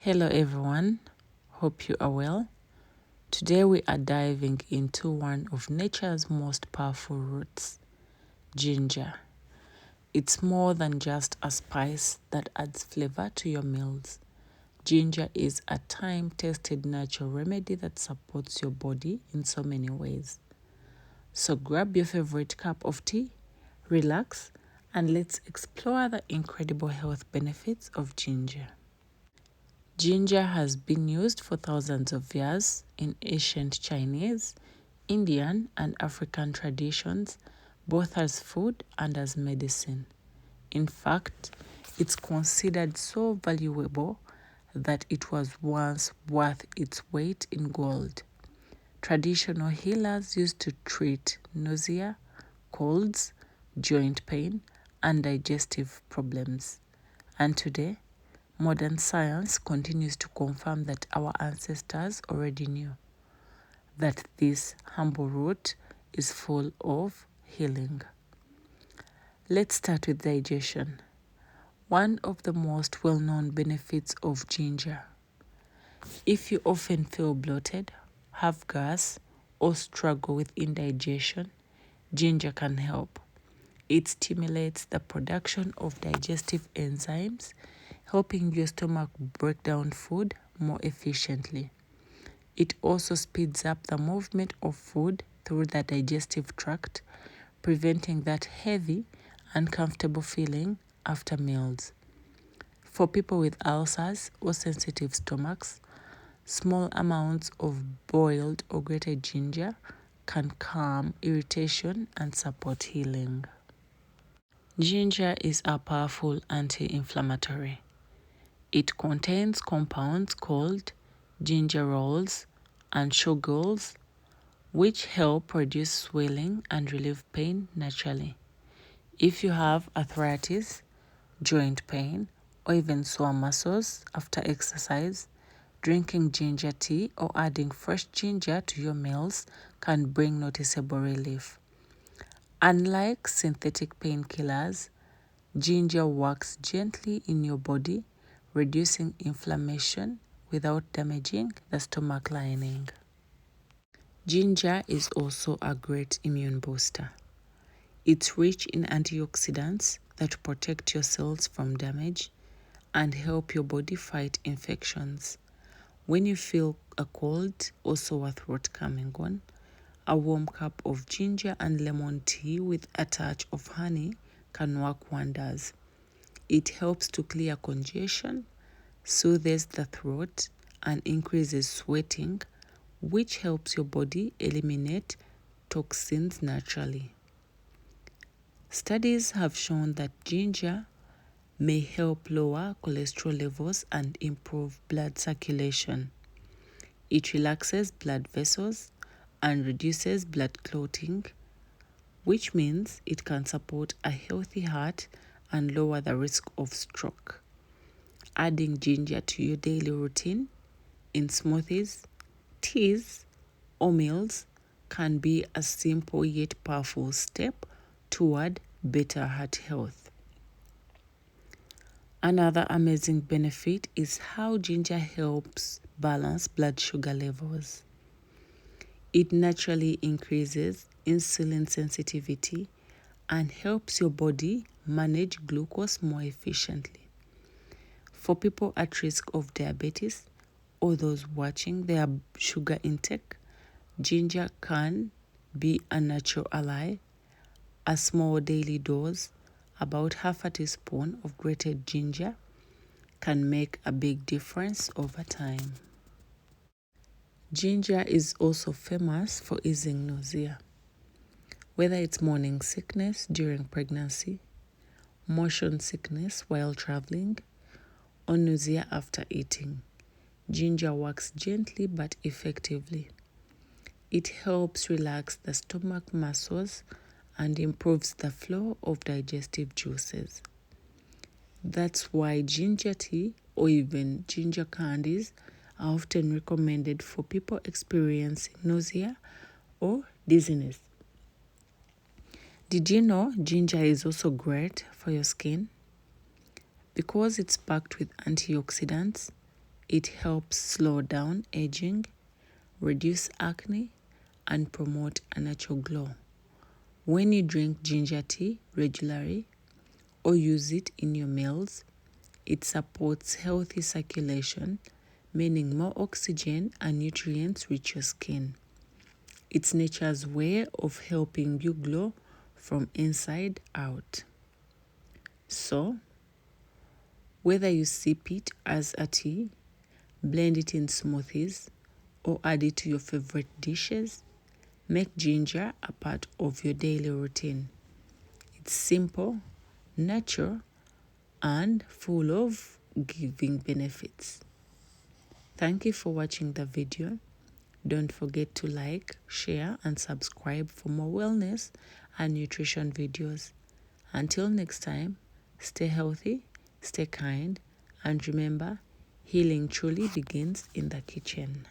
Hello everyone, hope you are well. Today we are diving into one of nature's most powerful roots, ginger. It's more than just a spice that adds flavor to your meals. Ginger is a time-tested natural remedy that supports your body in so many ways. So grab your favorite cup of tea, relax, and let's explore the incredible health benefits of ginger. Ginger has been used for thousands of years in ancient Chinese, Indian, and African traditions, both as food and as medicine. In fact, it's considered so valuable that it was once worth its weight in gold. Traditional healers used to treat nausea, colds, joint pain, and digestive problems. And today, modern science continues to confirm that our ancestors already knew that this humble root is full of healing. Let's start with digestion. One of the most well-known benefits of ginger. If you often feel bloated, have gas, or struggle with indigestion, ginger can help. It stimulates the production of digestive enzymes, helping your stomach break down food more efficiently. It also speeds up the movement of food through the digestive tract, preventing that heavy, uncomfortable feeling after meals. For people with ulcers or sensitive stomachs, small amounts of boiled or grated ginger can calm irritation and support healing. Ginger is a powerful anti-inflammatory. It contains compounds called gingerols and sugars, which help reduce swelling and relieve pain naturally. If you have arthritis, joint pain, or even sore muscles after exercise, drinking ginger tea or adding fresh ginger to your meals can bring noticeable relief. Unlike synthetic painkillers, ginger works gently in your body, reducing inflammation without damaging the stomach lining. Ginger is also a great immune booster. It's rich in antioxidants that protect your cells from damage and help your body fight infections. When you feel a cold or sore throat coming on, a warm cup of ginger and lemon tea with a touch of honey can work wonders. It helps to clear congestion, soothes the throat, and increases sweating, which helps your body eliminate toxins naturally. Studies have shown that ginger may help lower cholesterol levels and improve blood circulation. It relaxes blood vessels and reduces blood clotting, which means it can support a healthy heart and lower the risk of stroke. Adding ginger to your daily routine in smoothies, teas, or meals can be a simple yet powerful step toward better heart health. Another amazing benefit is how ginger helps balance blood sugar levels. It naturally increases insulin sensitivity and helps your body manage glucose more efficiently. For people at risk of diabetes or those watching their sugar intake, ginger can be a natural ally. A small daily dose, about half a teaspoon of grated ginger, can make a big difference over time. Ginger is also famous for easing nausea. Whether it's morning sickness during pregnancy, motion sickness while traveling, or nausea after eating, ginger works gently but effectively. It helps relax the stomach muscles and improves the flow of digestive juices. That's why ginger tea or even ginger candies are often recommended for people experiencing nausea or dizziness. Did you know ginger is also great for your skin? Because it's packed with antioxidants, It helps slow down aging, reduce acne, and promote a natural glow. When you drink ginger tea regularly or use it in your meals, it supports healthy circulation, meaning more oxygen and nutrients reach your skin. It's nature's way of helping you glow from inside out. So, whether you sip it as a tea, blend it in smoothies, or add it to your favorite dishes, make ginger a part of your daily routine. It's simple, natural, and full of giving benefits. Thank you for watching the video. Don't forget to like, share, and subscribe for more wellness and nutrition videos. Until next time, stay healthy, stay kind, and remember, healing truly begins in the kitchen.